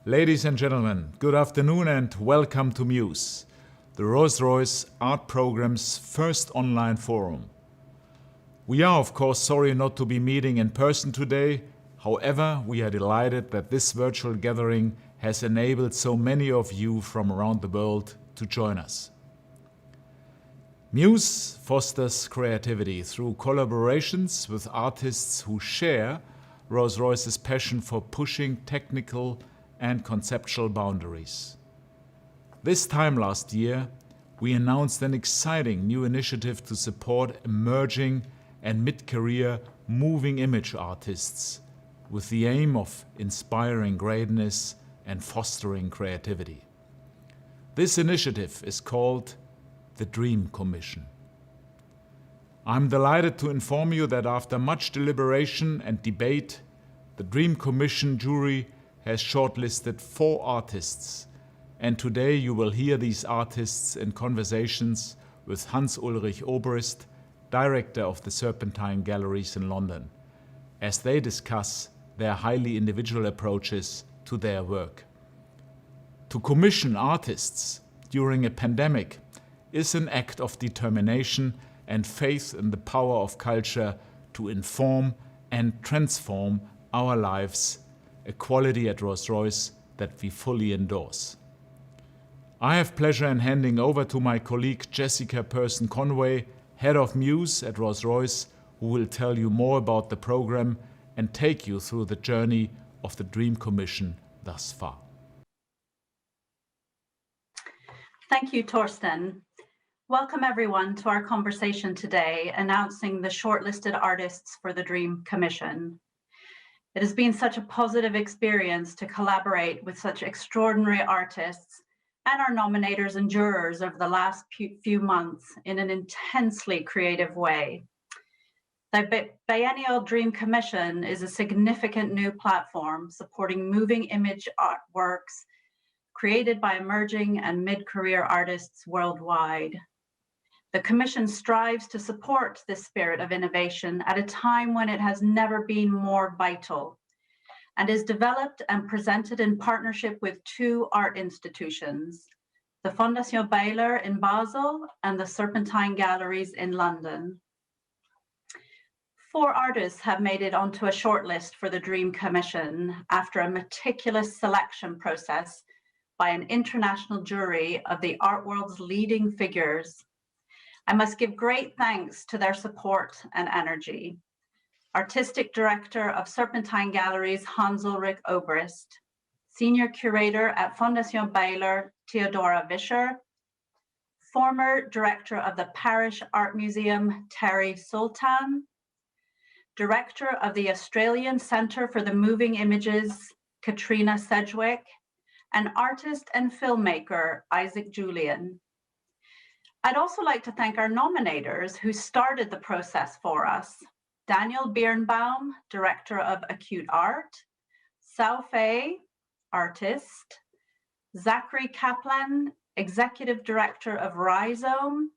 Ladies and gentlemen, good afternoon and welcome to Muse, the Rolls-Royce Art Program's first online forum. We are of course sorry not to be meeting in person today. However, we are delighted that this virtual gathering has enabled so many of you from around the world to join us. Muse fosters creativity through collaborations with artists who share Rolls-Royce's passion for pushing technical and conceptual boundaries. This time last year, we announced an exciting new initiative to support emerging and mid-career moving image artists with the aim of inspiring greatness and fostering creativity. This initiative is called the Dream Commission. I'm delighted to inform you that after much deliberation and debate, the Dream Commission jury has shortlisted 4 artists, and today you will hear these artists in conversations with Hans Ulrich Obrist, director of the Serpentine Galleries in London, as they discuss their highly individual approaches to their work. To commission artists during a pandemic is an act of determination and faith in the power of culture to inform and transform our lives, a quality at Rolls-Royce that we fully endorse. I have pleasure in handing over to my colleague Jessica Person-Conway, head of Muse at Rolls-Royce, who will tell you more about the program and take you through the journey of the Dream Commission thus far. Thank you, Torsten. Welcome everyone to our conversation today announcing the shortlisted artists for the Dream Commission. It has been such a positive experience to collaborate with such extraordinary artists and our nominators and jurors over the last few months in an intensely creative way. The biennial Dream Commission is a significant new platform supporting moving image artworks created by emerging and mid-career artists worldwide. The Commission strives to support this spirit of innovation at a time when it has never been more vital, and is developed and presented in partnership with 2 art institutions, the Fondation Bayler in Basel and the Serpentine Galleries in London. 4 artists have made it onto a shortlist for the Dream Commission after a meticulous selection process by an international jury of the art world's leading figures. I must give great thanks to their support and energy. Artistic Director of Serpentine Galleries, Hans Ulrich Obrist, Senior Curator at Fondation Bayler, Theodora Vischer, former Director of the Parish Art Museum, Terry Sultan, Director of the Australian Centre for the Moving Images, Katrina Sedgwick, and artist and filmmaker, Isaac Julian. I'd also like to thank our nominators who started the process for us. Daniel Birnbaum, Director of Acute Art, Sao Fei, artist, Zachary Kaplan, Executive Director of Rhizome,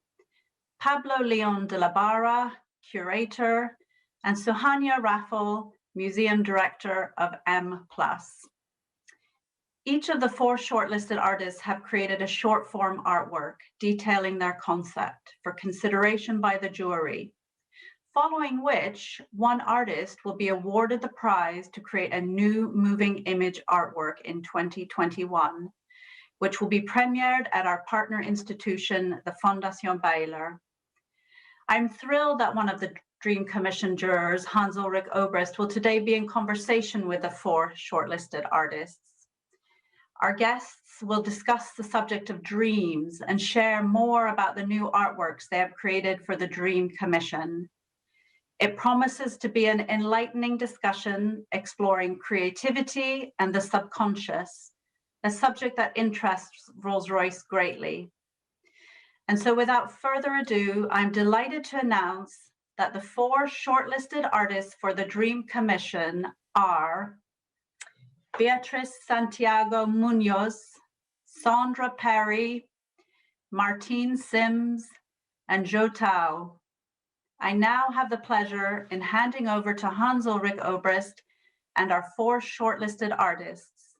Pablo Leon de la Barra, Curator, and Suhanya Raffel, Museum Director of M+. Each of the 4 shortlisted artists have created a short form artwork detailing their concept for consideration by the jury, following which one artist will be awarded the prize to create a new moving image artwork in 2021, which will be premiered at our partner institution, the Fondation Bayler. I'm thrilled that one of the Dream Commission jurors, Hans Ulrich Obrist, will today be in conversation with the 4 shortlisted artists. Our guests will discuss the subject of dreams and share more about the new artworks they have created for the Dream Commission. It promises to be an enlightening discussion exploring creativity and the subconscious, a subject that interests Rolls-Royce greatly. And so without further ado, I'm delighted to announce that the 4 shortlisted artists for the Dream Commission are Beatriz Santiago Munoz, Sandra Perry, Martine Sims, and Zhou Tao. I now have the pleasure in handing over to Hans Ulrich Obrist and our 4 shortlisted artists.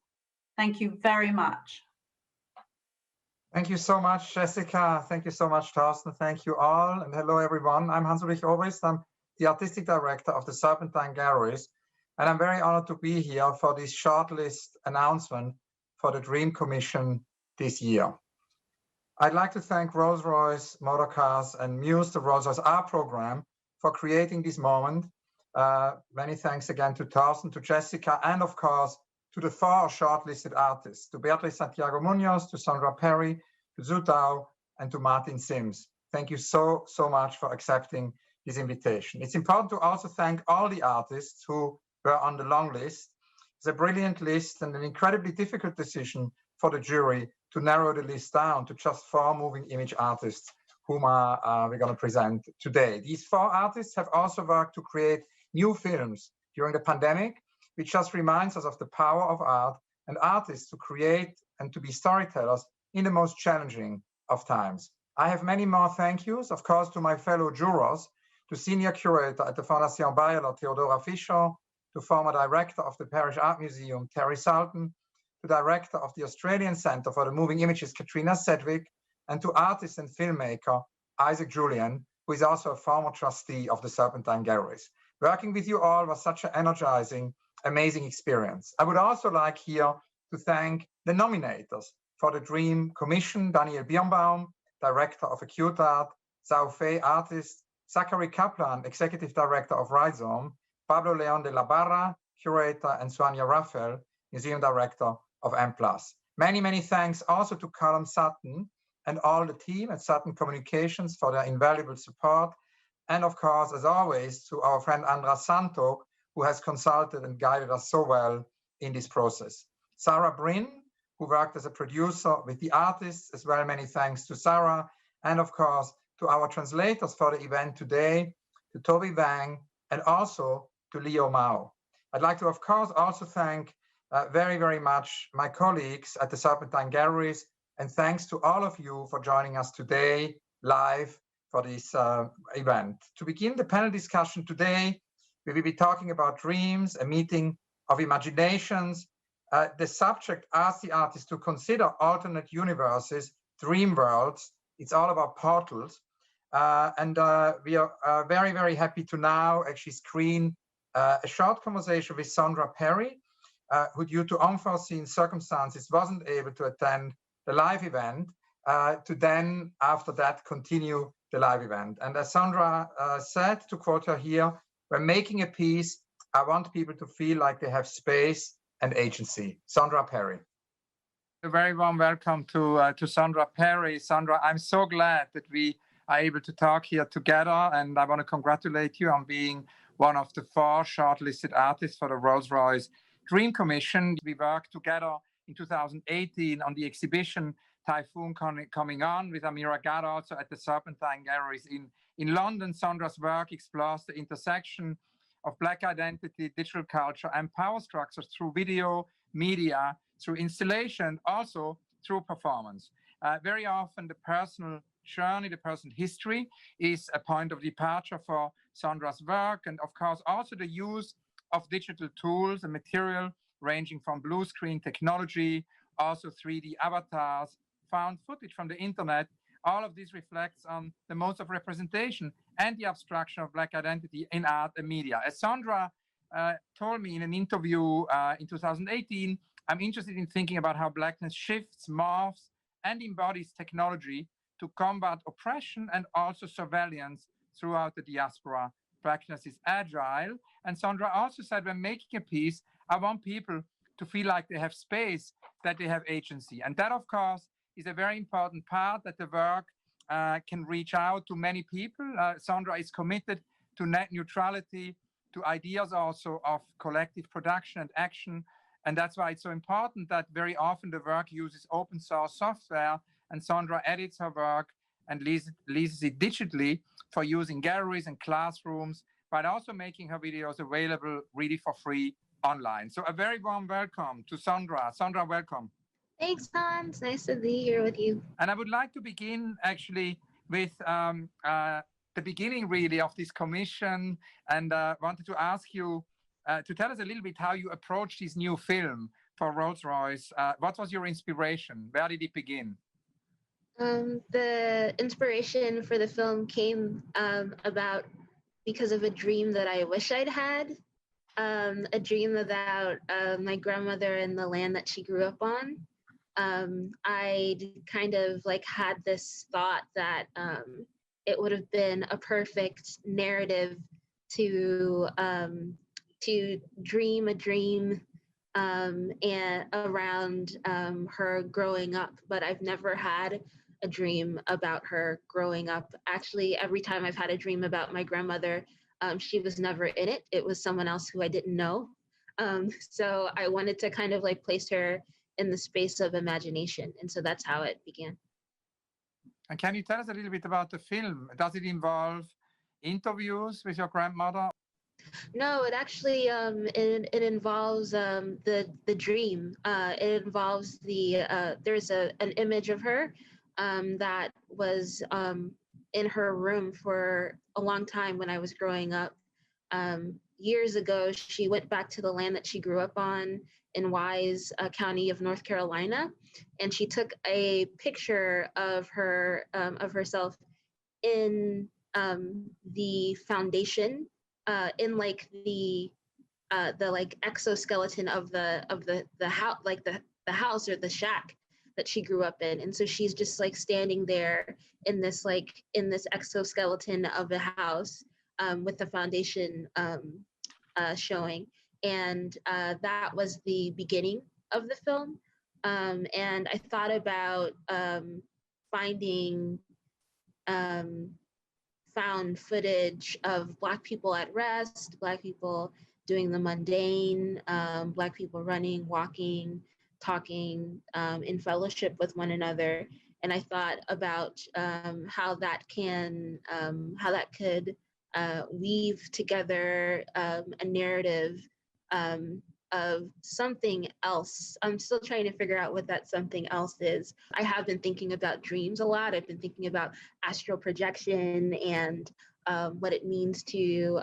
Thank you very much. Thank you so much, Jessica. Thank you so much, Thorsten. Thank you all. And hello, everyone. I'm Hans Ulrich Obrist. I'm the artistic director of the Serpentine Galleries. And I'm very honored to be here for this shortlist announcement for the Dream Commission this year. I'd like to thank Rolls-Royce Motor Cars and Muse, the Rolls-Royce Art Program, for creating this moment. Many thanks again to Thorsten, to Jessica, and of course, to the 4 shortlisted artists, to Beatriz Santiago Munoz, to Sandra Perry, to Zhu Tao, and to Martin Sims. Thank you so much for accepting this invitation. It's important to also thank all the artists who were on the long list. It's a brilliant list and an incredibly difficult decision for the jury to narrow the list down to just 4 moving image artists whom we're going to present today. These 4 artists have also worked to create new films during the pandemic, which just reminds us of the power of art and artists to create and to be storytellers in the most challenging of times. I have many more thank yous, of course, to my fellow jurors, to senior curator at the Fondation Baylor, Theodora Fischer, to former director of the Parish Art Museum, Terry Sultan, to director of the Australian Centre for the Moving Images, Katrina Sedgwick, and to artist and filmmaker, Isaac Julian, who is also a former trustee of the Serpentine Galleries. Working with you all was such an energizing, amazing experience. I would also like here to thank the nominators for the Dream Commission, Daniel Birnbaum, director of Acute Art, Zhao Fei, artist, Zachary Kaplan, executive director of Rhizome, Pablo Leon de la Barra, curator, and Sonia Raphael, museum director of M+. Many thanks also to Callum Sutton and all the team at Sutton Communications for their invaluable support. And of course, as always, to our friend Andra Santo, who has consulted and guided us so well in this process. Sarah Brin, who worked as a producer with the artists as well. Many thanks to Sarah. And of course, to our translators for the event today, to Toby Wang, and also to Leo Mao. I'd like to, of course, also thank very much my colleagues at the Serpentine Galleries, and thanks to all of you for joining us today live for this event. To begin the panel discussion today, we will be talking about dreams, a meeting of imaginations. The subject asks the artist to consider alternate universes, dream worlds. It's all about portals. And we are very happy to now actually screen a short conversation with Sandra Perry, who due to unforeseen circumstances wasn't able to attend the live event, to then after that continue the live event. And as Sandra said, to quote her here, "When making a piece, I want people to feel like they have space and agency." Sandra Perry. A very warm welcome to Sandra Perry. Sandra, I'm so glad that we are able to talk here together, and I want to congratulate you on being one of the 4 shortlisted artists for the Rolls-Royce Dream Commission. We worked together in 2018 on the exhibition Typhoon Coming On with Amira Gad, also at the Serpentine Galleries in London. Sandra's work explores the intersection of Black identity, digital culture, and power structures through video, media, through installation, also through performance. Very often the personal journey, the personal history is a point of departure for Sandra's work, and of course also the use of digital tools and material ranging from blue screen technology, also 3D avatars, found footage from the internet. All of this reflects on the modes of representation and the abstraction of Black identity in art and media. As Sandra told me in an interview in 2018, I'm interested in thinking about how Blackness shifts, morphs, and embodies technology to combat oppression and also surveillance throughout the diaspora. Blackness is agile. And Sandra also said, when making a piece, I want people to feel like they have space, that they have agency. And that, of course, is a very important part, that the work can reach out to many people. Sandra is committed to net neutrality, to ideas also of collective production and action. And that's why it's so important that very often the work uses open source software, and Sandra edits her work and releases it digitally for use in galleries and classrooms, but also making her videos available really for free online. So a very warm welcome to Sandra. Sandra, welcome. Thanks, Hans. Nice to be here with you. And I would like to begin actually with the beginning really of this commission, and wanted to ask you to tell us a little bit how you approach this new film, for Rolls-Royce. What was your inspiration? Where did it begin? The inspiration for the film came about because of a dream that I wish I'd had. A dream about my grandmother and the land that she grew up on. I kind of like had this thought that it would have been a perfect narrative to dream a dream and around her growing up, but I've never had a dream about her growing up. Actually, every time I've had a dream about my grandmother, she was never in it. It was someone else who I didn't know. So I wanted to kind of like place her in the space of imagination. And so that's how it began. And can you tell us a little bit about the film? Does it involve interviews with your grandmother? No, it actually it involves the dream. It involves there's an image of her that was in her room for a long time when I was growing up. Years ago, she went back to the land that she grew up on in Wise County of North Carolina, and she took a picture of her of herself in the foundation, in like the like exoskeleton of the house, like the house or the shack that she grew up in. And so she's just like standing there in this exoskeleton of a house with the foundation showing. And that was the beginning of the film. And I thought about finding found footage of Black people at rest, Black people doing the mundane, Black people running, walking, talking in fellowship with one another. And I thought about how that could weave together a narrative of something else. I'm still trying to figure out what that something else is. I have been thinking about dreams a lot. I've been thinking about astral projection and what it means to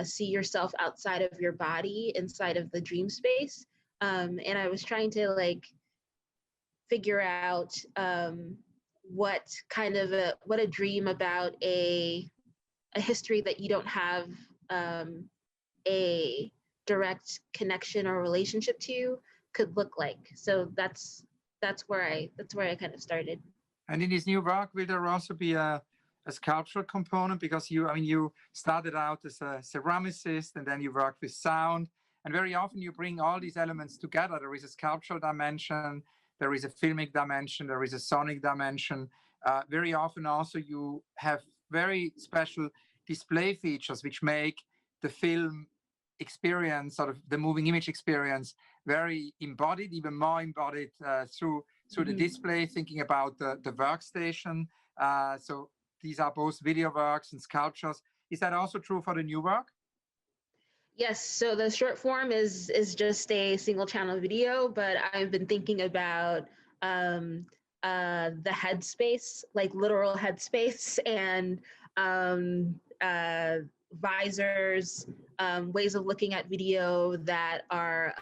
see yourself outside of your body, inside of the dream space. And I was trying to like figure out what a dream about a history that you don't have a direct connection or relationship to could look like. So that's where I kind of started. And in this new work, will there also be a sculptural component? Because you started out as a ceramicist and then you worked with sound. And very often you bring all these elements together. There is a sculptural dimension, there is a filmic dimension, there is a sonic dimension. Very often also you have very special display features which make the film experience, sort of the moving image experience, very embodied, even more embodied through the display, thinking about the workstation. So these are both video works and sculptures. Is that also true for the new work? Yes, so the short form is just a single channel video, but I've been thinking about the headspace, like literal headspace, and visors, ways of looking at video that are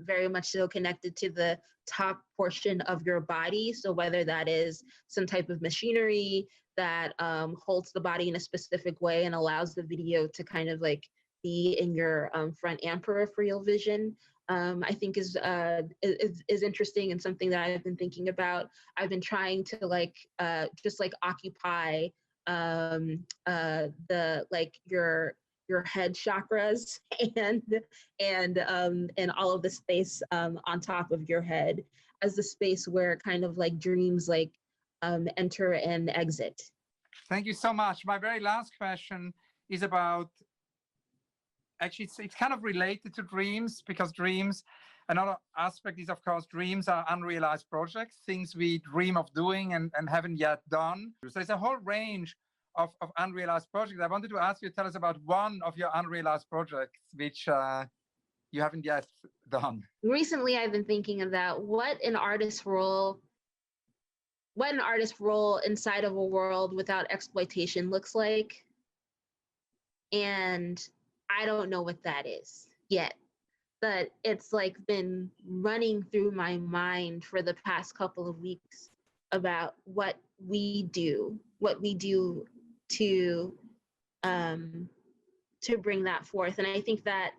very much so connected to the top portion of your body. So whether that is some type of machinery that holds the body in a specific way and allows the video to kind of like be in your front and peripheral vision, I think is interesting and something that I've been thinking about. I've been trying to like just like occupy the like your head chakras and all of the space on top of your head as the space where kind of like dreams like enter and exit. Thank you so much. My very last question is about, actually it's kind of related to dreams, because dreams, another aspect is, of course, dreams are unrealized projects, things we dream of doing and haven't yet done. So there's a whole range of unrealized projects. I wanted to ask you to tell us about one of your unrealized projects which you haven't yet done. Recently, I've been thinking about what an artist's role inside of a world without exploitation looks like. And I don't know what that is yet. but it's like been running through my mind for the past couple of weeks about what we do to bring that forth. And I think that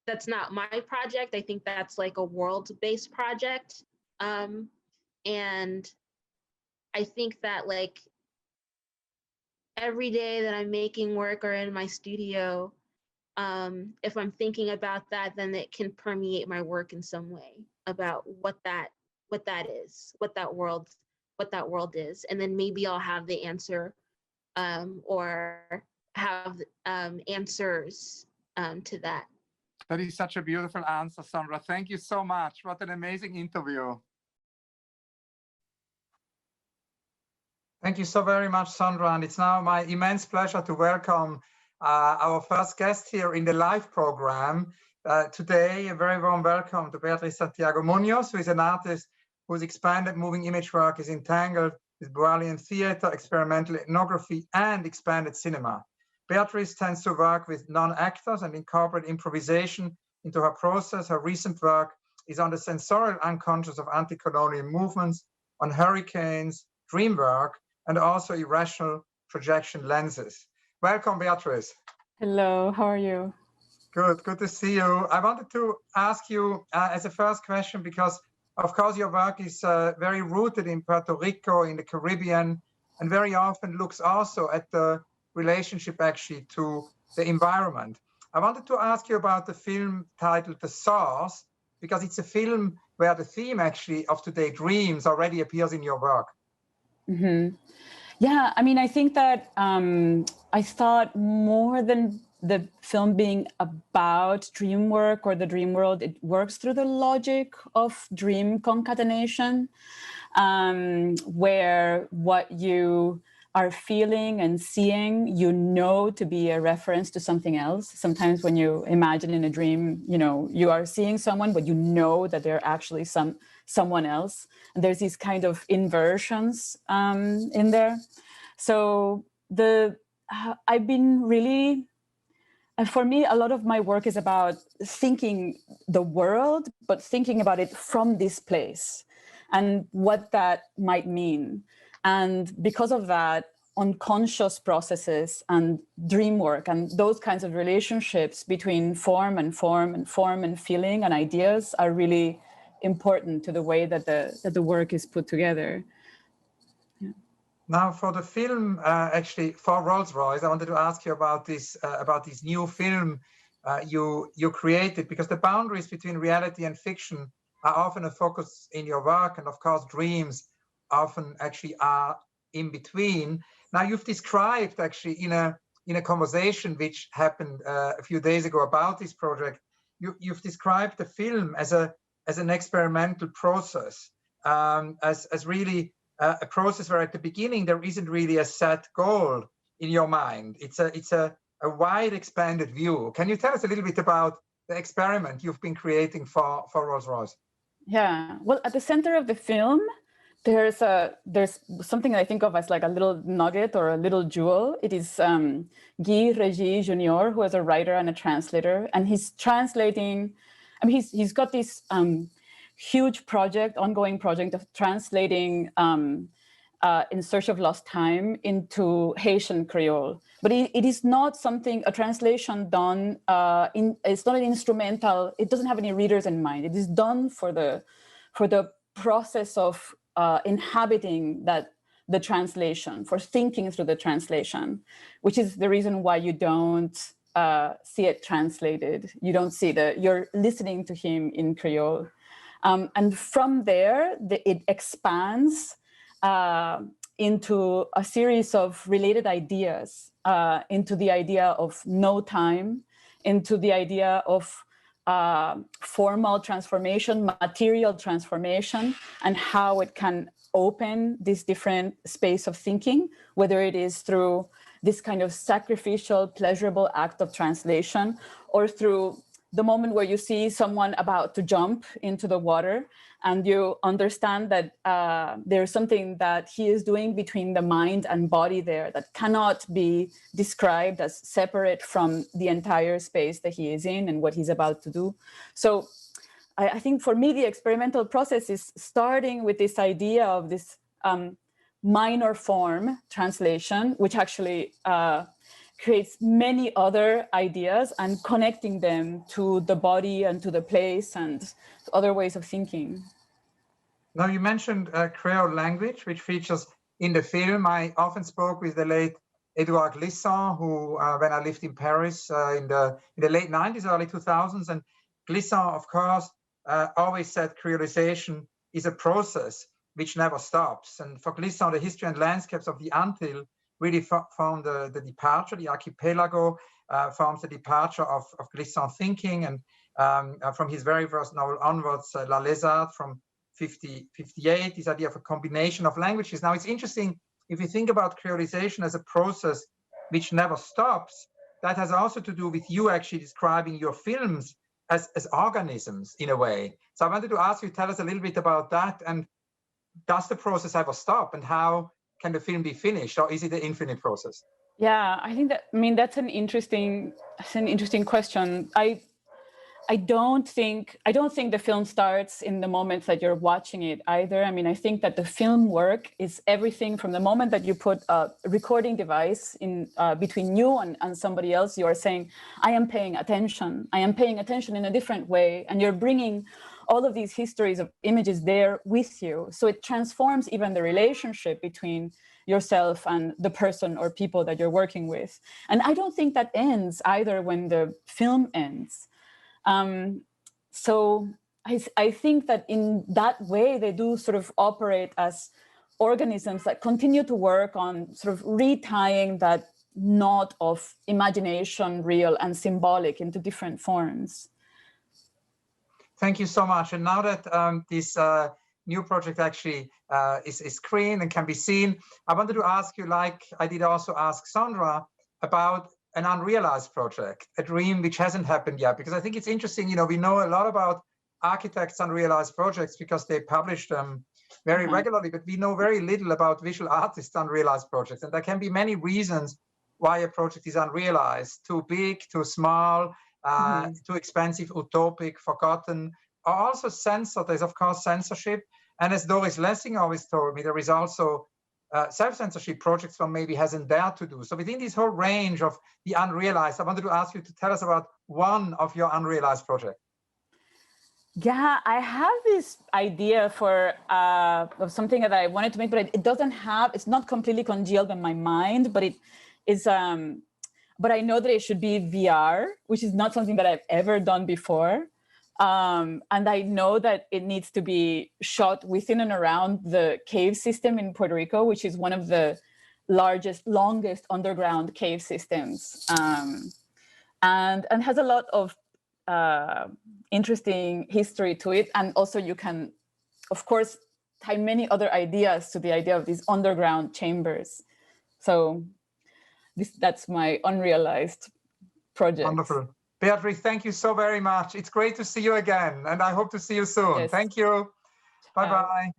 that's not my project. I think that's like a world-based project. And I think that like every day that I'm making work or in my studio, if I'm thinking about that, then it can permeate my work in some way about what that is, what that world is. And then maybe I'll have the answer or have answers to that. That is such a beautiful answer, Sandra. Thank you so much. What an amazing interview. Thank you so very much, Sandra. And it's now my immense pleasure to welcome our first guest here in the live program. Today, a very warm welcome to Beatriz Santiago Munoz, who is an artist whose expanded moving image work is entangled with Brazilian theater, experimental ethnography, and expanded cinema. Beatriz tends to work with non-actors and incorporate improvisation into her process. Her recent work is on the sensorial unconscious of anti-colonial movements, on hurricanes, dream work, and also irrational projection lenses. Welcome, Beatriz. Hello, how are you? Good to see you. I wanted to ask you as a first question, because of course your work is very rooted in Puerto Rico, in the Caribbean, and very often looks also at the relationship actually to the environment. I wanted to ask you about the film titled The Source, because it's a film where the theme actually of today, dreams, already appears in your work. Mm-hmm. Yeah, I mean, I think that I thought more than the film being about dream work or the dream world, it works through the logic of dream concatenation, where what you are feeling and seeing, you know, to be a reference to something else. Sometimes when you imagine in a dream, you know, you are seeing someone, but you know that they're actually someone else. And there's these kind of inversions in there. So I've been really, for me, a lot of my work is about thinking the world, but thinking about it from this place and what that might mean. And because of that, unconscious processes and dream work and those kinds of relationships between form and feeling and ideas are really important to the way that the work is put together. Yeah. Now, for the film, actually, for Rolls-Royce, I wanted to ask you about this new film you created, because the boundaries between reality and fiction are often a focus in your work, and of course, dreams often actually are in between. Now, you've described actually in a conversation which happened a few days ago about this project, you've described the film as an experimental process, as really a process where at the beginning there isn't really a set goal in your mind. It's a wide expanded view. Can you tell us a little bit about the experiment you've been creating for Rolls-Royce? Yeah, well, at the center of the film, there's something that I think of as like a little nugget or a little jewel. It is Guy Regis Jr., who is a writer and a translator, and he's translating. I mean, he's got this huge ongoing project of translating In Search of Lost Time into Haitian Creole. But it is not a translation done, it's not an instrumental, it doesn't have any readers in mind. It is done for the process of inhabiting the translation, for thinking through the translation, which is the reason why you don't see it translated. You don't see you're listening to him in Creole. And from there, it expands into a series of related ideas, into the idea of no time, into the idea of formal transformation, material transformation, and how it can open this different space of thinking, whether it is through this kind of sacrificial, pleasurable act of translation, or through the moment where you see someone about to jump into the water and you understand that there's something that he is doing between the mind and body there that cannot be described as separate from the entire space that he is in and what he's about to do. So I think for me, the experimental process is starting with this idea of this minor form translation, which actually creates many other ideas and connecting them to the body and to the place and to other ways of thinking. Now, you mentioned Creole language, which features in the film. I often spoke with the late Edouard Glissant, who, when I lived in Paris in the late 90s, early 2000s, and Glissant, of course, always said creolization is a process which never stops. And for Glissant, the history and landscapes of the Antilles really form the departure. The archipelago forms the departure of Glissant thinking. And from his very first novel onwards, La Lézarde from 58, this idea of a combination of languages. Now, it's interesting, if you think about creolization as a process which never stops, that has also to do with you actually describing your films as organisms in a way. So I wanted to ask you, tell us a little bit about that. And does the process ever stop? And how can the film be finished? Or is it an infinite process? Yeah, I think that, that's an interesting question. I don't think the film starts in the moment that you're watching it either. I think that the film work is everything from the moment that you put a recording device in between you and somebody else. You are saying, I am paying attention. I am paying attention in a different way. And you're bringing all of these histories of images there with you. So it transforms even the relationship between yourself and the person or people that you're working with. And I don't think that ends either when the film ends. So I think that in that way, they do sort of operate as organisms that continue to work on sort of retying that knot of imagination, real and symbolic, into different forms. Thank you so much. And now that this new project actually is screened and can be seen, I wanted to ask you, like I did also ask Sandra, about an unrealized project, a dream which hasn't happened yet. Because I think it's interesting, we know a lot about architects' unrealized projects because they publish them very regularly, but we know very little about visual artists' unrealized projects. And there can be many reasons why a project is unrealized: too big, too small, too expensive, utopic, forgotten, or also censored. There's, of course, censorship. And as Doris Lessing always told me, there is also self-censorship projects one maybe hasn't dared to do. So within this whole range of the unrealized, I wanted to ask you to tell us about one of your unrealized projects. Yeah, I have this idea for of something that I wanted to make, but it's not completely congealed in my mind, but it is, but I know that it should be VR, which is not something that I've ever done before. And I know that it needs to be shot within and around the cave system in Puerto Rico, which is one of the longest underground cave systems, and has a lot of interesting history to it. And also you can, of course, tie many other ideas to the idea of these underground chambers. So that's my unrealized project. Wonderful. Beatrice, thank you so very much. It's great to see you again, and I hope to see you soon. Yes. Thank you. Bye-bye.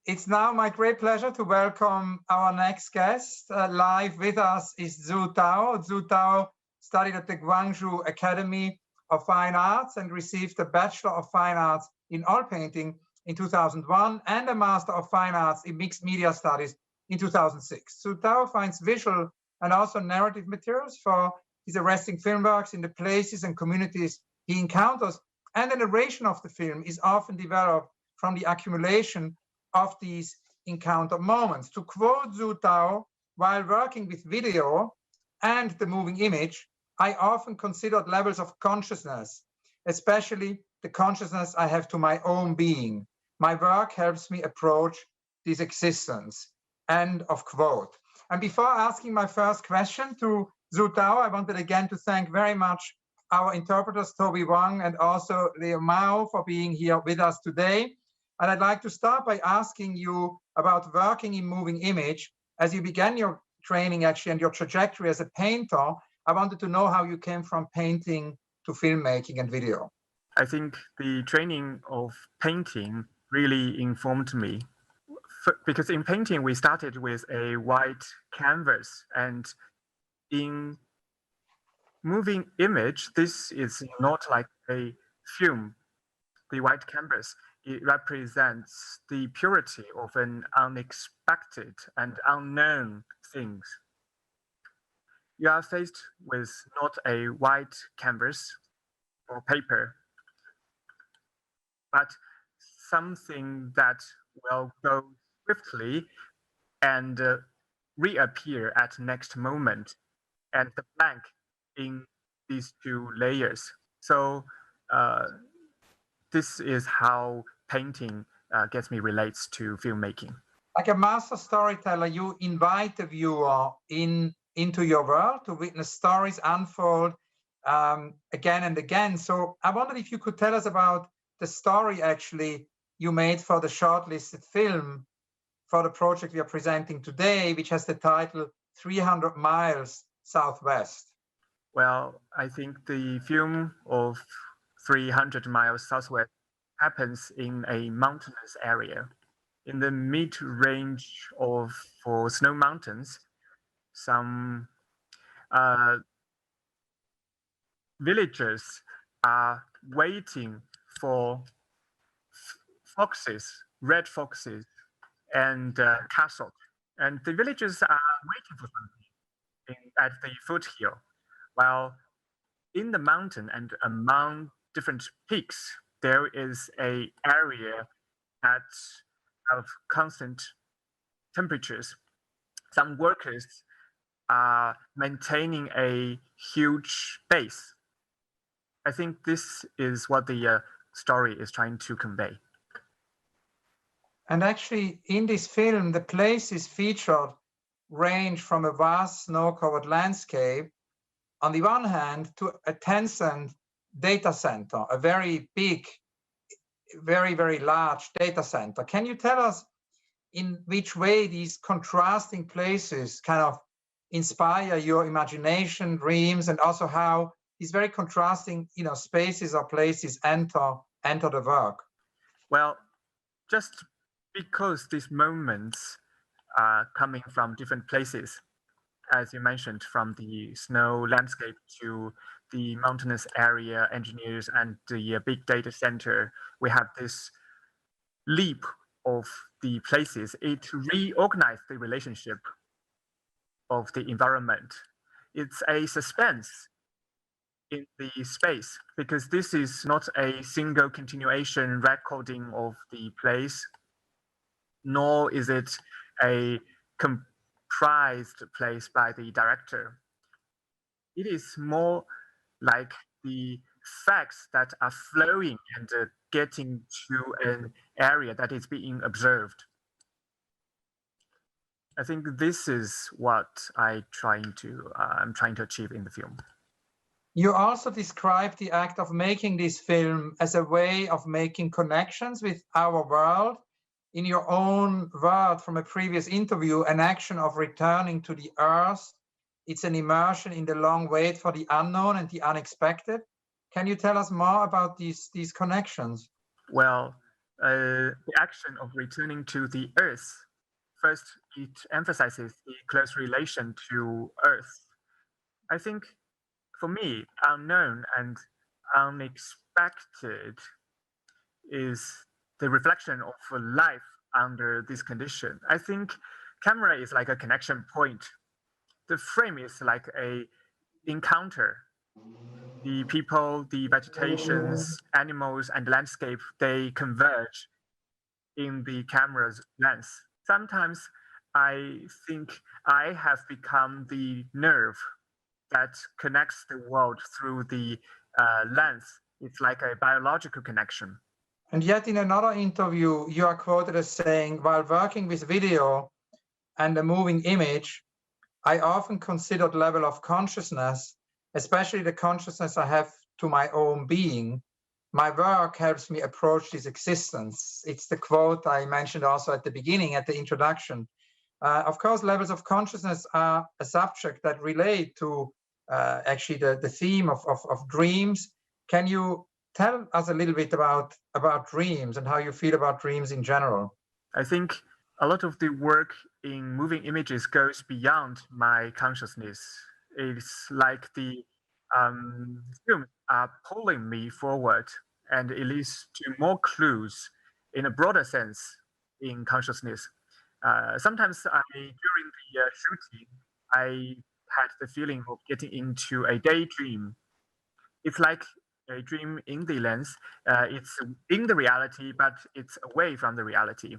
It's now my great pleasure to welcome our next guest. Live with us is Zhu Tao. Zhu Tao studied at the Guangzhou Academy of Fine Arts and received a Bachelor of Fine Arts in Oil Painting in 2001 and a Master of Fine Arts in Mixed Media Studies in 2006. Zhu Tao finds visual and also narrative materials for his arresting film works in the places and communities he encounters, and the narration of the film is often developed from the accumulation of these encounter moments. To quote Zhu Tao, while working with video and the moving image, I often considered levels of consciousness, especially the consciousness I have to my own being. My work helps me approach this existence. End of quote. And before asking my first question to Zhu Tao, I wanted again to thank very much our interpreters, Toby Wang and also Leo Mao, for being here with us today. And I'd like to start by asking you about working in moving image. As you began your training actually and your trajectory as a painter, I wanted to know how you came from painting filmmaking and video? I think the training of painting really informed me. Because in painting, we started with a white canvas, and in moving image, this is not like a film. The white canvas, it represents the purity of an unexpected and unknown things. You are faced with not a white canvas or paper, but something that will go swiftly and reappear at next moment, and the blank in these two layers. So this is how painting gets me relates to filmmaking. Like a master storyteller, you invite the viewer into your world to witness stories unfold again and again. So I wondered if you could tell us about the story actually you made for the shortlisted film for the project we are presenting today, which has the title 300 Miles Southwest. Well, I think the film of 300 Miles Southwest happens in a mountainous area. In the mid-range of snow mountains, some villagers are waiting for foxes, red foxes, and castle. And the villagers are waiting for something at the foothill. While in the mountain and among different peaks, there is an area that have constant temperatures. Some workers are maintaining a huge base. I think this is what the story is trying to convey. And actually, in this film, the places featured range from a vast snow-covered landscape, on the one hand, to a Tencent data center, a very big, very, very large data center. Can you tell us in which way these contrasting places kind of inspire your imagination, dreams, and also how these very contrasting, spaces or places enter the work? Well, just because these moments are coming from different places, as you mentioned, from the snow landscape to the mountainous area engineers and the big data center, we have this leap of the places. It reorganized the relationship of the environment. It's a suspense in the space, because this is not a single continuation recording of the place, nor is it a comprised place by the director. It is more like the facts that are flowing and getting to an area that is being observed. I think this is what I'm trying to achieve in the film. You also describe the act of making this film as a way of making connections with our world. In your own word from a previous interview, an action of returning to the earth. It's an immersion in the long wait for the unknown and the unexpected. Can you tell us more about these connections? Well, the action of returning to the earth, first, it emphasizes the close relation to earth. I think for me, unknown and unexpected is the reflection of life under this condition. I think camera is like a connection point. The frame is like a encounter. The people, the vegetations, animals, and landscape, they converge in the camera's lens. Sometimes I think I have become the nerve that connects the world through the lens. It's like a biological connection. And yet in another interview, you are quoted as saying, while working with video and a moving image, I often consider the level of consciousness, especially the consciousness I have to my own being. My work helps me approach this existence. It's the quote I mentioned also at the beginning, at the introduction. Of course, levels of consciousness are a subject that relate to actually the theme of dreams. Can you tell us a little bit about dreams and how you feel about dreams in general? I think a lot of the work in moving images goes beyond my consciousness. It's like the films are pulling me forward, and it leads to more clues in a broader sense in consciousness. Sometimes during the shooting, I had the feeling of getting into a daydream. It's like a dream in the lens. It's in the reality, but it's away from the reality.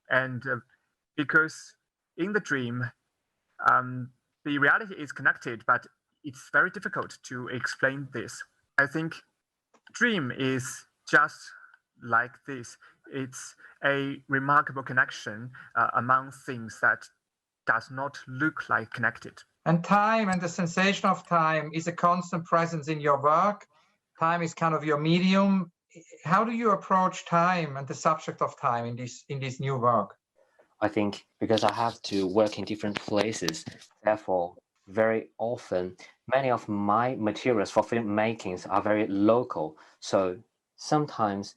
And because in the dream, the reality is connected, but it's very difficult to explain this. I think dream is just like this. It's a remarkable connection among things that does not look like connected. And time and the sensation of time is a constant presence in your work. Time is kind of your medium. How do you approach time and the subject of time in this new work? I think because I have to work in different places, therefore, very often, many of my materials for filmmakings are very local. So sometimes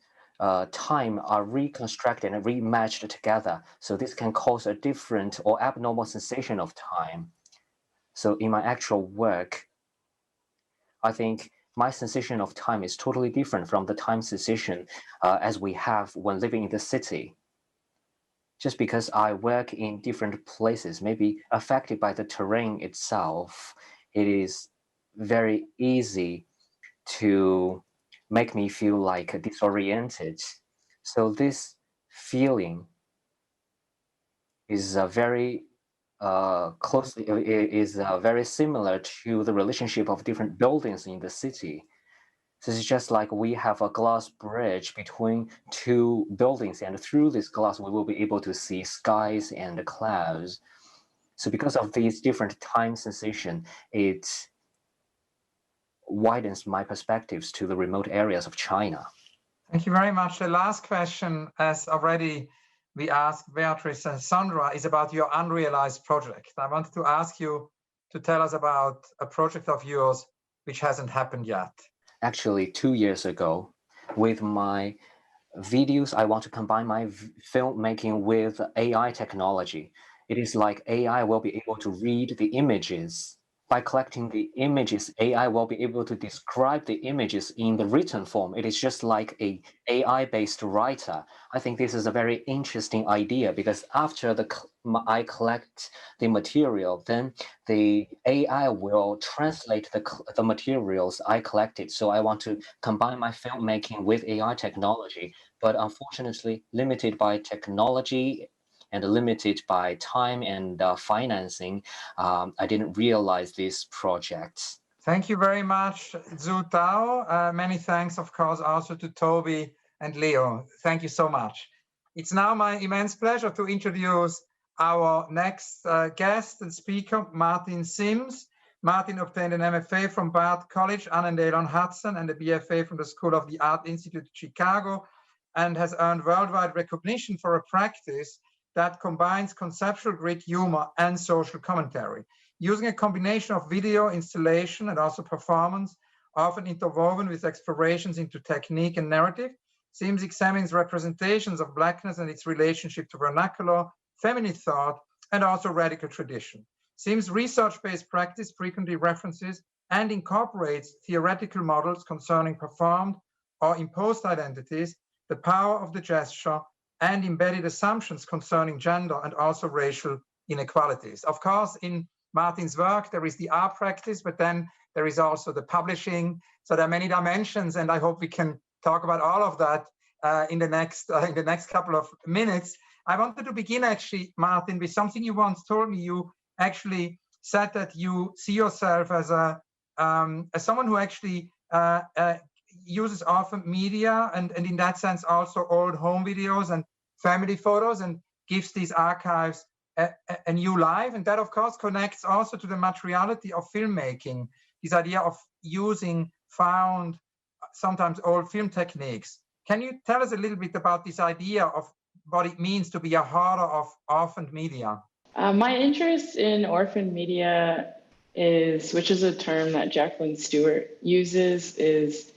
time are reconstructed and rematched together. So this can cause a different or abnormal sensation of time. So in my actual work, I think my sensation of time is totally different from the time sensation as we have when living in the city. Just because I work in different places, maybe affected by the terrain itself, it is very easy to make me feel like disoriented. So this feeling is very very similar to the relationship of different buildings in the city. So it's just like we have a glass bridge between two buildings, and through this glass, we will be able to see skies and clouds. So because of these different time sensation, it widens my perspectives to the remote areas of China. Thank you very much. The last question, as already we asked Beatrice and Sandra, is about your unrealized project. I wanted to ask you to tell us about a project of yours which hasn't happened yet. Actually, 2 years ago, with my videos, I want to combine my filmmaking with AI technology. It is like AI will be able to read the images. By collecting the images, AI will be able to describe the images in the written form. It is just like a AI-based writer. I think this is a very interesting idea because after I collect the material, then the AI will translate the materials I collected. So I want to combine my filmmaking with AI technology, but unfortunately limited by technology and limited by time and financing, I didn't realize this project. Thank you very much, Zhu Tao. Many thanks, of course, also to Toby and Leo. Thank you so much. It's now my immense pleasure to introduce our next guest and speaker, Martin Sims. Martin obtained an MFA from Bard College, Annandale-on-Hudson, and a BFA from the School of the Art Institute, Chicago, and has earned worldwide recognition for a practice that combines conceptual grit, humor, and social commentary. Using a combination of video, installation, and also performance, often interwoven with explorations into technique and narrative, Sims examines representations of Blackness and its relationship to vernacular, feminist thought, and also radical tradition. Sims' research-based practice frequently references and incorporates theoretical models concerning performed or imposed identities, the power of the gesture, and embedded assumptions concerning gender and also racial inequalities. Of course, in Martin's work, there is the art practice, but then there is also the publishing. So there are many dimensions, and I hope we can talk about all of that in the next couple of minutes. I wanted to begin actually, Martin, with something you once told me. You actually said that you see yourself as someone who actually uses often media and in that sense also old home videos and family photos and gives these archives a new life. And that of course connects also to the materiality of filmmaking, this idea of using found, sometimes old film techniques. Can you tell us a little bit about this idea of what it means to be a hoarder of orphaned media? My interest in orphaned media is, which is a term that Jacqueline Stewart uses, is,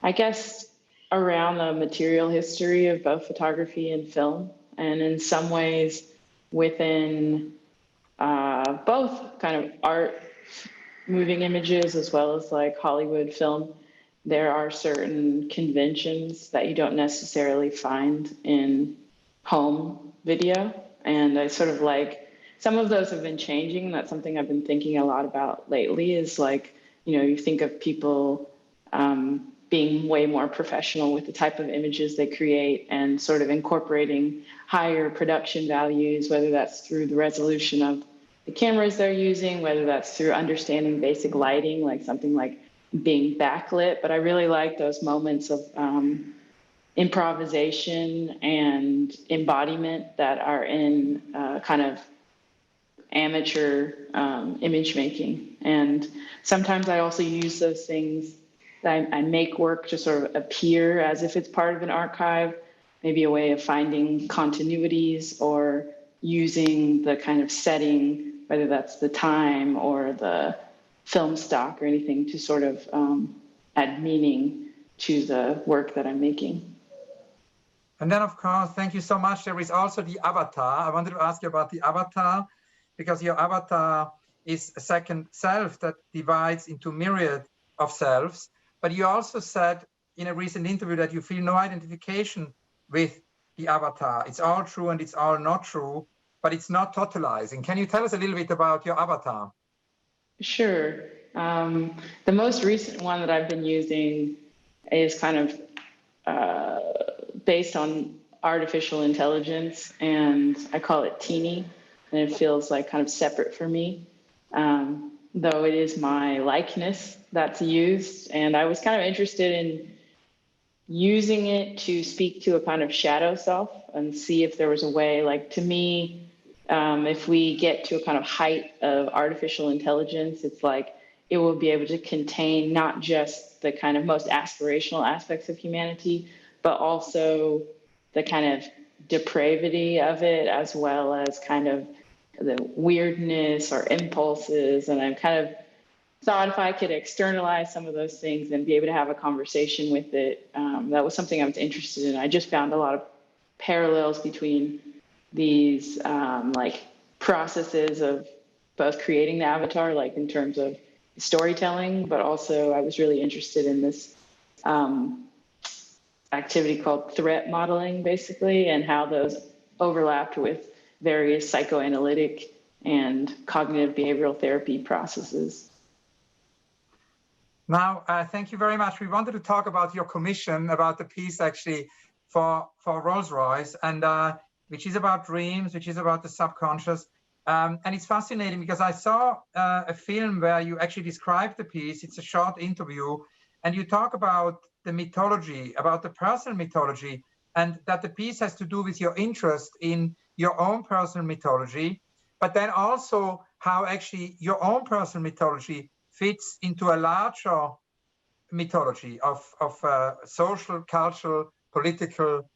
I guess, around the material history of both photography and film. And in some ways, within both kind of art, moving images, as well as like Hollywood film, there are certain conventions that you don't necessarily find in home video. And I sort of like, some of those have been changing. And that's something I've been thinking a lot about lately, is like, you know, you think of people being way more professional with the type of images they create and sort of incorporating higher production values, whether that's through the resolution of the cameras they're using, whether that's through understanding basic lighting, like something like being backlit. But I really like those moments of improvisation and embodiment that are in kind of amateur image making. And sometimes I also use those things that I make work to sort of appear as if it's part of an archive, maybe a way of finding continuities or using the kind of setting, whether that's the time or the film stock or anything, to sort of add meaning to the work that I'm making. And then, of course, thank you so much. There is also the avatar. I wanted to ask you about the avatar, because your avatar is a second self that divides into myriad of selves. But you also said in a recent interview that you feel no identification with the avatar. It's all true and it's all not true, but it's not totalizing. Can you tell us a little bit about your avatar? Sure. The most recent one that I've been using is kind of based on artificial intelligence, and I call it Teeny, and it feels like kind of separate for me, though it is my likeness that's used. And I was kind of interested in using it to speak to a kind of shadow self and see if there was a way, like, to me, if we get to a kind of height of artificial intelligence, it's like it will be able to contain not just the kind of most aspirational aspects of humanity, but also the kind of depravity of it, as well as kind of the weirdness or impulses. And I'm kind of thought if I could externalize some of those things and be able to have a conversation with it, that was something I was interested in. I just found a lot of parallels between these like processes of both creating the avatar, like in terms of storytelling, but also I was really interested in this activity called threat modeling, basically, and how those overlapped with various psychoanalytic and cognitive behavioral therapy processes. Now, thank you very much. We wanted to talk about your commission, about the piece actually for Rolls-Royce, and which is about dreams, which is about the subconscious. And it's fascinating because I saw a film where you actually describe the piece. It's a short interview, and you talk about the mythology, about the personal mythology, and that the piece has to do with your interest in your own personal mythology, but then also how actually your own personal mythology fits into a larger mythology of social, cultural, political,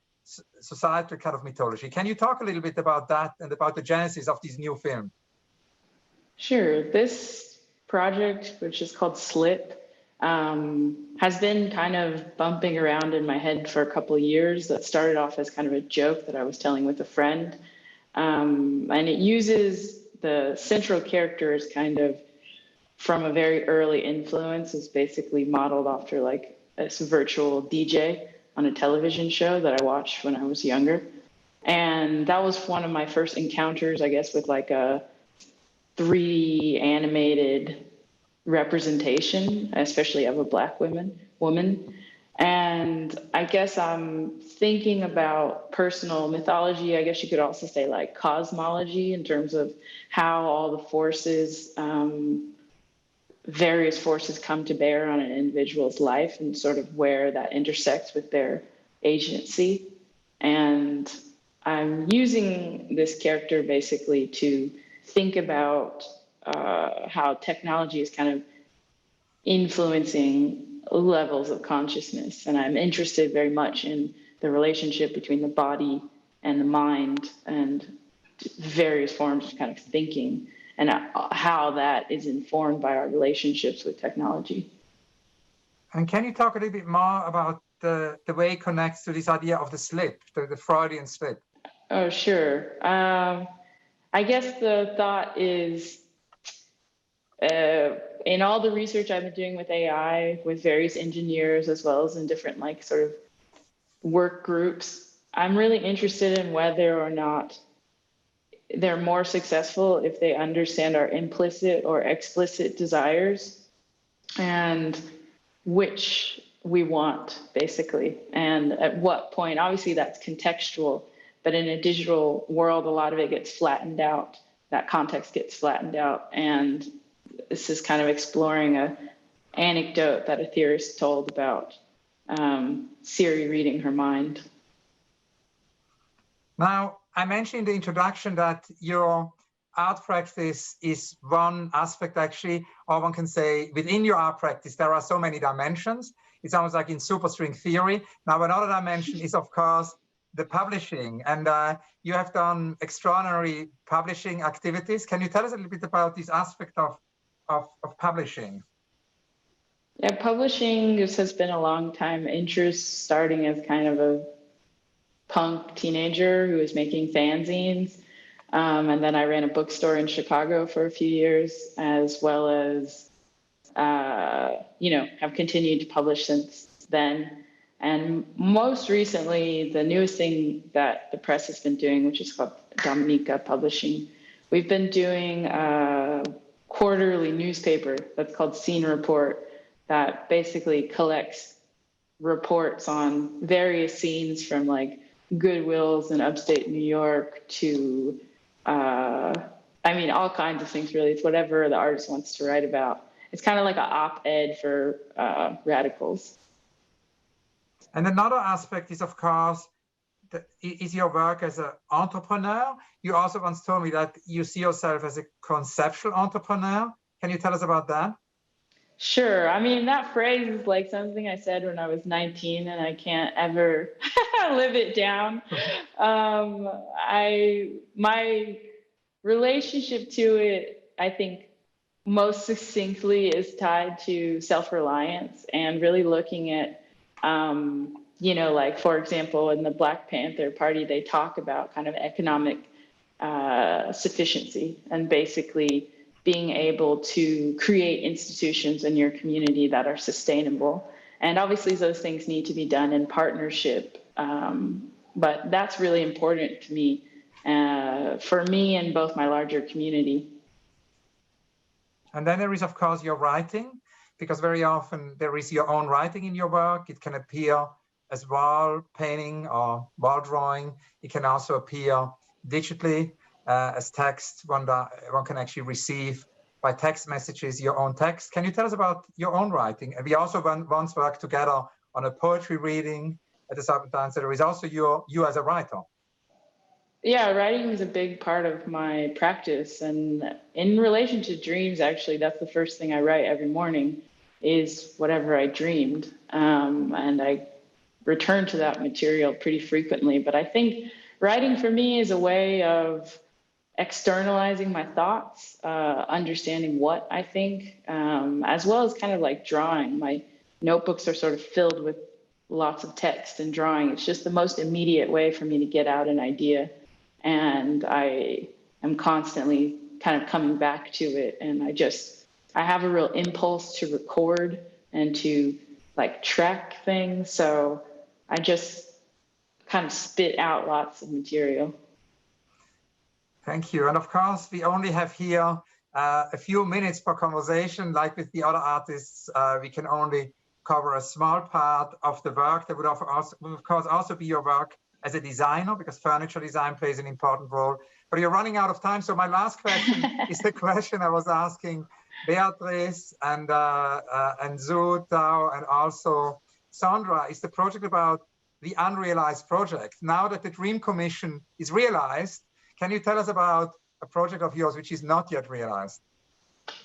societal kind of mythology. Can you talk a little bit about that and about the genesis of this new film? Sure. This project, which is called Slip, has been kind of bumping around in my head for a couple of years. That started off as kind of a joke that I was telling with a friend. And it uses the central character as kind of from a very early influence. It's basically modeled after like a virtual DJ on a television show that I watched when I was younger. And that was one of my first encounters, I guess, with like a 3D animated representation, especially of a Black woman. And I guess I'm thinking about personal mythology. I guess you could also say like cosmology, in terms of how all the forces, various forces come to bear on an individual's life, and sort of where that intersects with their agency. And I'm using this character basically to think about how technology is kind of influencing levels of consciousness. And I'm interested very much in the relationship between the body and the mind and various forms of kind of thinking. and how that is informed by our relationships with technology. And can you talk a little bit more about the way it connects to this idea of the slip, the Freudian slip? Oh, sure. I guess the thought is, in all the research I've been doing with AI, with various engineers, as well as in different like sort of work groups, I'm really interested in whether or not they're more successful if they understand our implicit or explicit desires and which we want, basically, and at what point. Obviously that's contextual, but in a digital world, a lot of it gets flattened out. That context gets flattened out. And this is kind of exploring an anecdote that a theorist told about Siri reading her mind. Now, I mentioned in the introduction that your art practice is one aspect, actually, or one can say within your art practice, there are so many dimensions. It's almost like in superstring theory. Now, another dimension is, of course, the publishing. And you have done extraordinary publishing activities. Can you tell us a little bit about this aspect of publishing? Yeah, publishing has been a long time interest, starting as kind of a punk teenager who was making fanzines. And then I ran a bookstore in Chicago for a few years, as well as, have continued to publish since then. And most recently, the newest thing that the press has been doing, which is called Dominica Publishing, we've been doing a quarterly newspaper that's called Scene Report that basically collects reports on various scenes from like Goodwills in upstate New York to, all kinds of things, really. It's whatever the artist wants to write about. It's kind of like an op-ed for radicals. And another aspect is, of course, is your work as an entrepreneur. You also once told me that you see yourself as a conceptual entrepreneur. Can you tell us about that? Sure. I mean, that phrase is like something I said when I was 19, and I can't ever live it down. My relationship to it, I think, most succinctly is tied to self-reliance and really looking at, like, for example, in the Black Panther Party, they talk about kind of economic sufficiency and basically being able to create institutions in your community that are sustainable. And obviously those things need to be done in partnership. But that's really important to me, for me and both my larger community. And then there is, of course, your writing, because very often there is your own writing in your work. It can appear as wall painting or wall drawing. It can also appear digitally as text. One can actually receive by text messages your own text. Can you tell us about your own writing? And we also once worked together on a poetry reading at the Serpentine, so there is also you as a writer. Yeah, writing is a big part of my practice. And in relation to dreams, actually, that's the first thing I write every morning is whatever I dreamed. And I return to that material pretty frequently. But I think writing for me is a way of externalizing my thoughts, understanding what I think, as well as kind of like drawing. My notebooks are sort of filled with lots of text and drawing. It's just the most immediate way for me to get out an idea. And I am constantly kind of coming back to it. And I have a real impulse to record and to like track things. So I just kind of spit out lots of material. Thank you. And of course, we only have here a few minutes for conversation. Like with the other artists, we can only cover a small part of the work. That would of course also be your work as a designer, because furniture design plays an important role. But you're running out of time. So my last question is the question I was asking Beatrice and Zhu Tao and also Sandra. Is the project about the unrealized project? Now that the Dream Commission is realized, can you tell us about a project of yours which is not yet realized?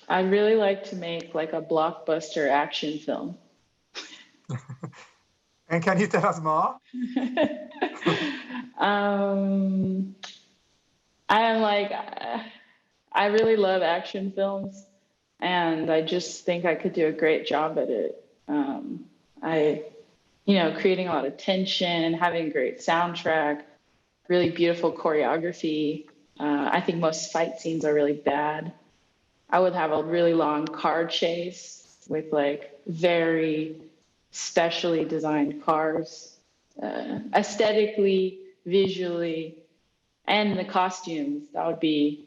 I'd really like to make like a blockbuster action film. And can you tell us more? I really love action films, and I just think I could do a great job at it. Creating a lot of tension, having a great soundtrack, really beautiful choreography. I think most fight scenes are really bad. I would have a really long car chase with like very specially designed cars, aesthetically, visually, and the costumes. That would be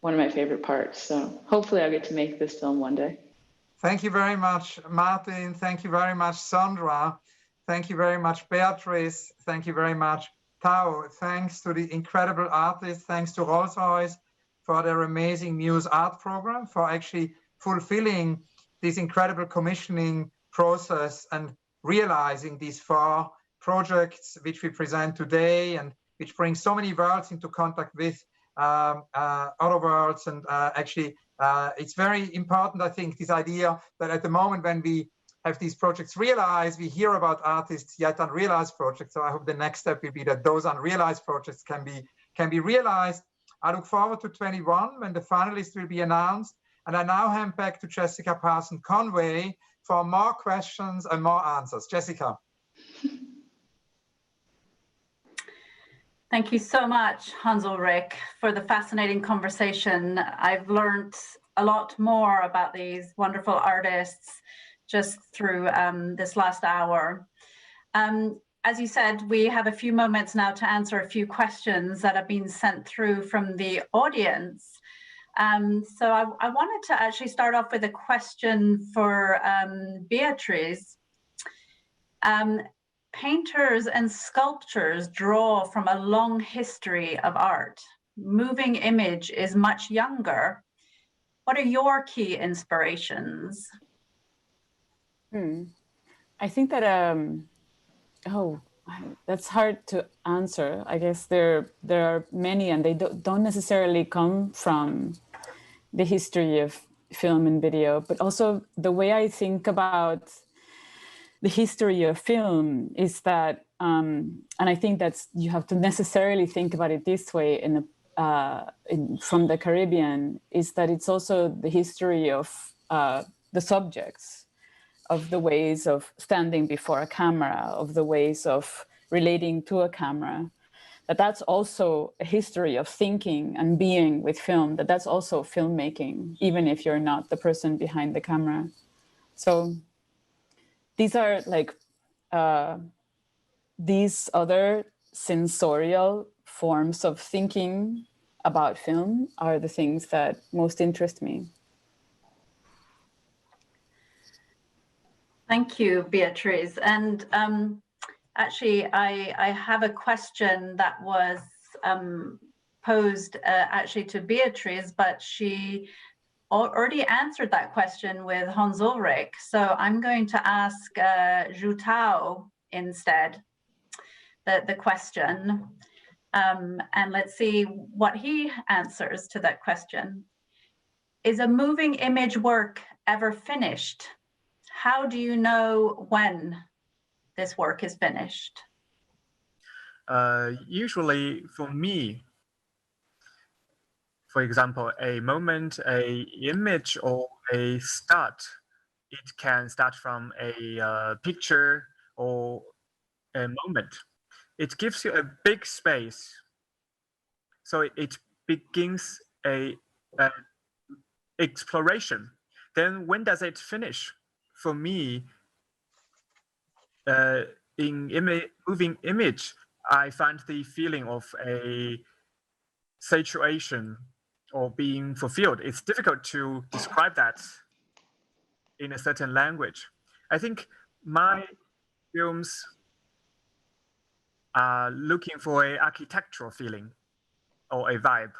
one of my favorite parts. So hopefully I'll get to make this film one day. Thank you very much, Martin. Thank you very much, Sandra. Thank you very much, Beatrice. Thank you very much, Tao. Thanks to the incredible artists. Thanks to Rolls-Royce for their amazing Muse art program, for actually fulfilling this incredible commissioning process and realizing these 4 projects which we present today and which bring so many worlds into contact with other worlds. And it's very important, I think, this idea that at the moment when we have these projects realized, we hear about artists yet unrealized projects. So I hope the next step will be that those unrealized projects can be realized. I look forward to 21 when the finalists will be announced. And I now hand back to Jessica Parson-Conway for more questions and more answers. Jessica. Thank you so much, Hans Ulrich, for the fascinating conversation. I've learned a lot more about these wonderful artists just through this last hour. As you said, we have a few moments now to answer a few questions that have been sent through from the audience. So I wanted to actually start off with a question for Beatrice. Painters and sculptors draw from a long history of art. Moving image is much younger. What are your key inspirations? I think that, that's hard to answer. I guess there are many, and they don't necessarily come from the history of film and video, but also the way I think about the history of film is that, and I think that's, you have to necessarily think about it this way from the Caribbean, is that it's also the history of the subjects, of the ways of standing before a camera, of the ways of relating to a camera, that's also a history of thinking and being with film, that's also filmmaking, even if you're not the person behind the camera. So these are like, these other sensorial forms of thinking about film are the things that most interest me. Thank you, Beatrice. And actually, I have a question that was posed actually to Beatrice, but she already answered that question with Hans Ulrich. So I'm going to ask Zhu Tao instead the question. And let's see what he answers to that question. Is a moving image work ever finished? How do you know when this work is finished? Usually for me, for example, a moment, a image, or a start, it can start from a picture or a moment. It gives you a big space. So it begins a exploration. Then when does it finish? For me, in moving image, I find the feeling of a situation or being fulfilled. It's difficult to describe that in a certain language. I think my films are looking for an architectural feeling or a vibe.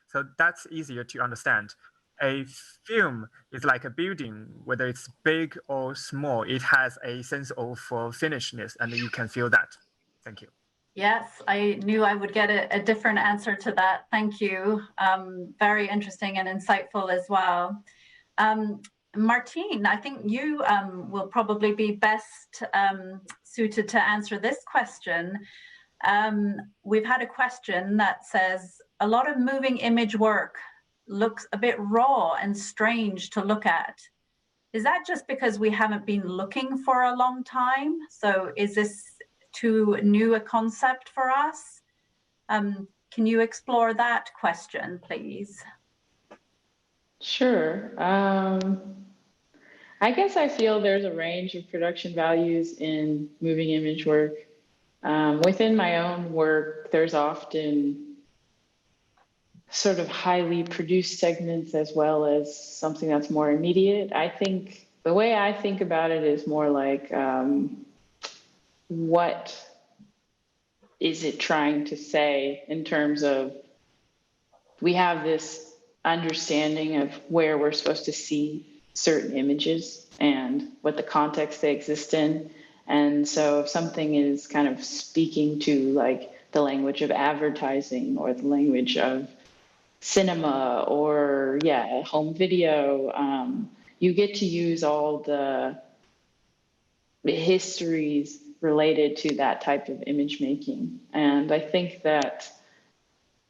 So that's easier to understand. A film is like a building, whether it's big or small, it has a sense of finishedness, and you can feel that. Thank you. Yes, I knew I would get a different answer to that. Thank you. Very interesting and insightful as well. Martine, I think you will probably be best suited to answer this question. We've had a question that says, a lot of moving image work looks a bit raw and strange to look at. Is that just because we haven't been looking for a long time? So is this too new a concept for us? Can you explore that question, please? Sure. I guess I feel there's a range of production values in moving image work. Within my own work, there's often sort of highly produced segments as well as something that's more immediate. I think the way I think about it is more like, what is it trying to say in terms of, we have this understanding of where we're supposed to see certain images and what the context they exist in. And so if something is kind of speaking to like the language of advertising or the language of cinema or home video, you get to use all the histories related to that type of image making. And I think that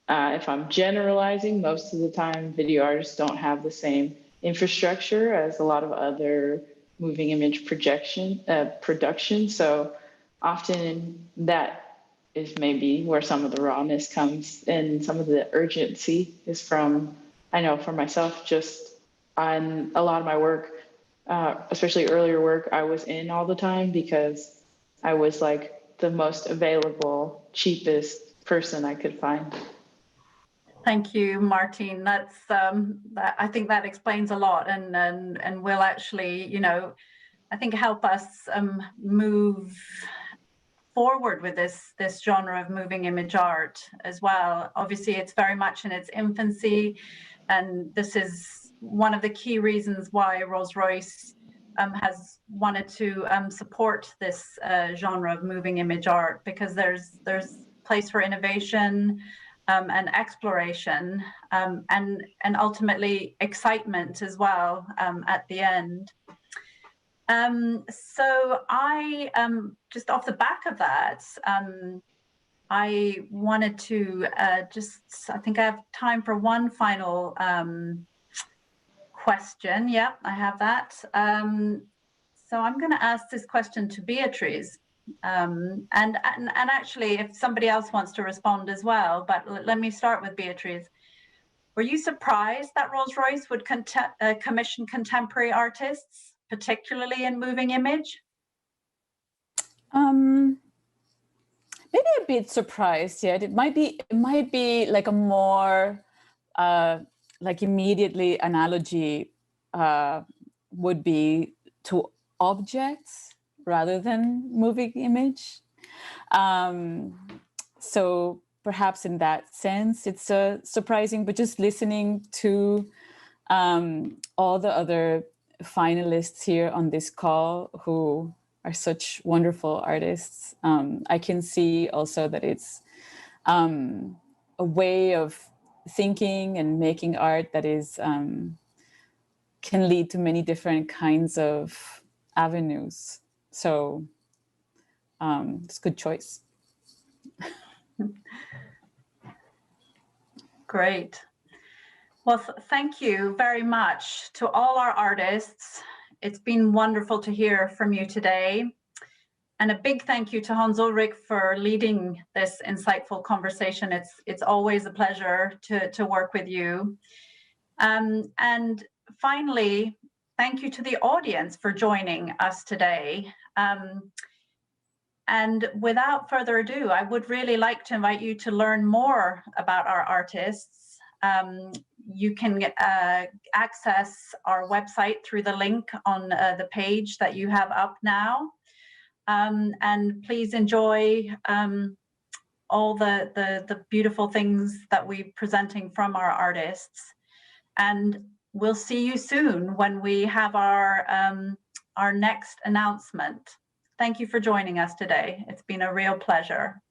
if I'm generalizing, most of the time video artists don't have the same infrastructure as a lot of other moving image production. So often that is maybe where some of the rawness comes, and some of the urgency is from, I know for myself, just on a lot of my work, especially earlier work, I was in all the time because I was like the most available, cheapest person I could find. Thank you, Martine. That's I think that explains a lot, and will actually, you know, I think help us move forward with this genre of moving image art as well. Obviously, it's very much in its infancy, and this is one of the key reasons why Rolls-Royce has wanted to support this genre of moving image art, because there's place for innovation and exploration, and ultimately excitement as well at the end. So I, just off the back of that, I wanted to I think I have time for one final question. Yeah, I have that. So I'm going to ask this question to Beatrice. And actually, if somebody else wants to respond as well, but let me start with Beatrice. Were you surprised that Rolls-Royce would commission contemporary artists, particularly in moving image? Maybe a bit surprised. Yeah, it might be like a more like immediately analogy would be to objects rather than moving image. So perhaps in that sense, it's surprising, but just listening to all the other finalists here on this call who are such wonderful artists, I can see also that it's a way of thinking and making art that is can lead to many different kinds of avenues. So it's a good choice. Great. Well, thank you very much to all our artists. It's been wonderful to hear from you today. And a big thank you to Hans Ulrich for leading this insightful conversation. It's always a pleasure to work with you. And finally, thank you to the audience for joining us today. And without further ado, I would really like to invite you to learn more about our artists. You can access our website through the link on the page that you have up now. And please enjoy all the beautiful things that we're presenting from our artists. And we'll see you soon when we have our next announcement. Thank you for joining us today. It's been a real pleasure.